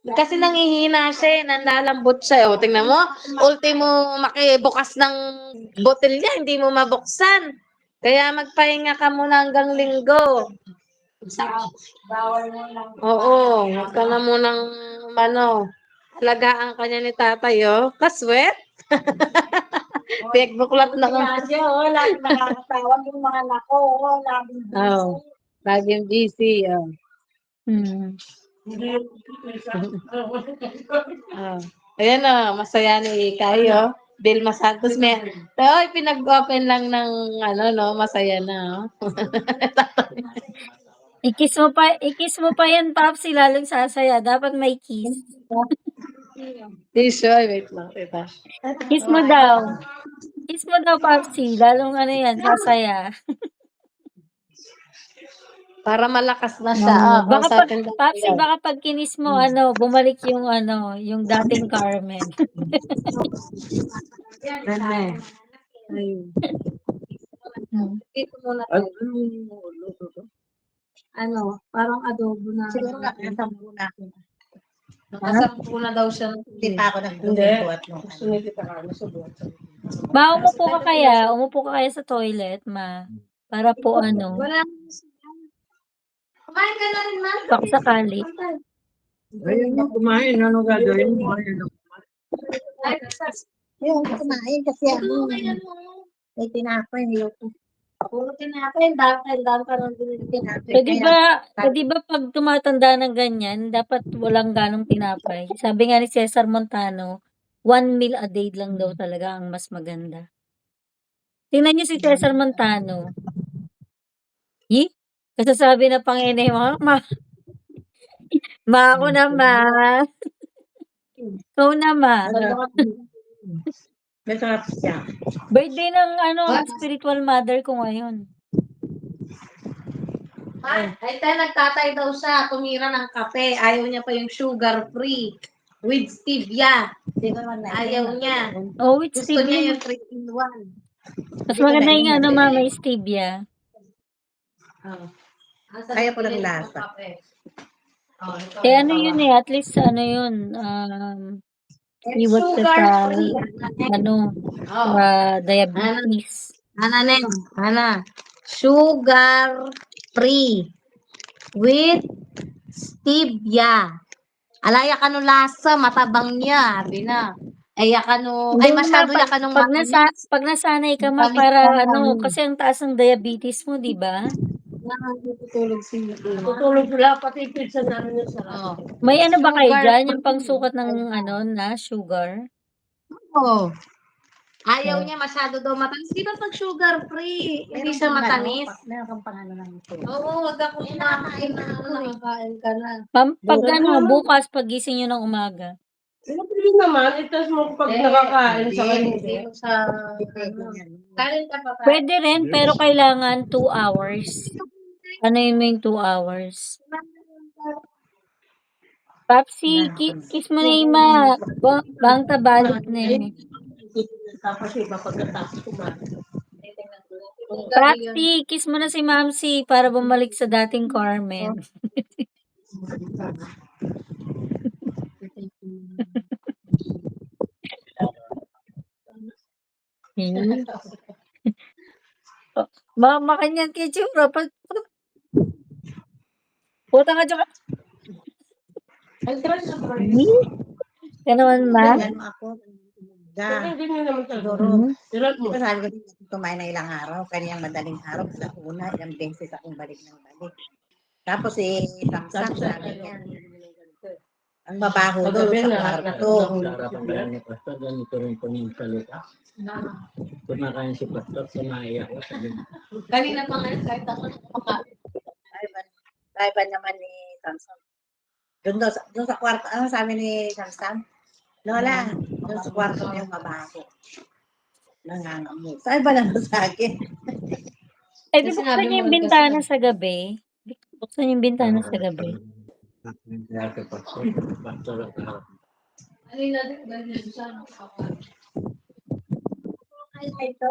Kasi nanghihina siya, nanlalambot siya. O, tingnan mo, ultimo makibukas ng botelya, hindi mo mabuksan. Kaya magpahinga ka muna hanggang linggo. Oo, huwag ka na munang, alagaan ka niya ni tatay, oh. Kaswet? Pekbuklat na ko. Lagi nakakatawag yung mga anak ko. Laging Oo, laging busy, oh. Oh. Ayan, oh, masaya ni Kayo. Vilma Santos, pinag-open lang ng, masaya na, oh. I-kiss mo pa yan, Papsi, lalong sasaya. Dapat may kiss. Tissue, wait lang, tita. Kiss mo daw. Kiss mo daw, Papsi. Lalong sasaya. Para malakas na siya. Baka Papsi, baka pag kinis mo, bumalik yung yung dating Carmen. Dito muna parang adobo na. Siguro nga, nasampu na ako. Nakasampu na daw siya. Hindi pa ako nagbubuhat nung Umupo ka kaya sa toilet, ma. Para po Wala. Kumain ka na rin, ma. baka sakali. Ayun na kumain, ano gagawin mo? Yung kumain kasi may tinapay, niloko. Puro tinapay, dami pa rin tinapay. Pwede ba pag tumatanda ng ganyan, dapat walang ganong tinapay? Sabi nga ni Cesar Montano, 1 meal a day lang daw talaga ang mas maganda. Tingnan niyo si Cesar Montano. Kasasabi na Panginoon mo, ma ako na, ma. Ikaw na, ma. Masarap siya. Birthday ng spiritual mother ko ngayon. Ay, nagtatay daw siya. Tumira ng kape. Ayaw niya pa yung sugar-free. With stevia. Ayaw niya. Oh, with Gusto niya stevia. yung 3-in-1. Mas maganda yung ma, may stevia. Kaya ko lang lasa. Yun at least yun, iwas ka sa, diabetes. Sugar-free. With stevia. Alaya ka no lasa, matabang niya. Sabi na. Ay masyado ya ka nung Pag nasanay ka, ma, para kasi ang taas ng diabetes mo, di ba? Tutulog siya. Tutulog sila, pati pizza namin yung sarap. May ba kayo dyan? Yung pangsukat ng sugar? Oo. Ayaw niya masyado daw matamis. Di ba pag sugar-free, hindi siya matamis? Meron kang pangano ng ito. Oo, wag ako kumakain na nakakain ka na. Pag bukas, pagising nyo ng umaga. Pili naman, itas mo pag nakakain sa kanila. Kain ka pa. Pwede rin, pero kailangan 2 hours. Ano yung 2 hours? Papsi, kiss mo na yung bang tabalot na yun. Tapos iba pagkatapos kumain. Papsi, kiss mo na si Mamsi para bumalik sa dating Carmen. Makanyan kay Chura. Puta ka dyan. Ka naman, ma? Hindi mo naman Siguro, siguro. sabi ko, kumain na ilang araw, kanyang madaling araw, sa una, ilang beses akong balik ng balik. Tapos Samsam sabi niya, ang mabaho daw sa kwarto. Harapan ni Pastor, ganito rin po yung salita. Kumakain si Pastor, sumaiyak. Kanina pa nga, kahit ako nakapakain. Kaiba naman ni Samsam. Doon sa kwarto, sabi ni Samsam? Lola, doon sa kwarto yung mabaho. Nangangamot. Saan ba naman sa akin? Di buksan niyo yung bintana sa gabi. Buksan niyo yung bintana sa gabi. Pastor, Kanina din, dahil siya nakapakain. Ito?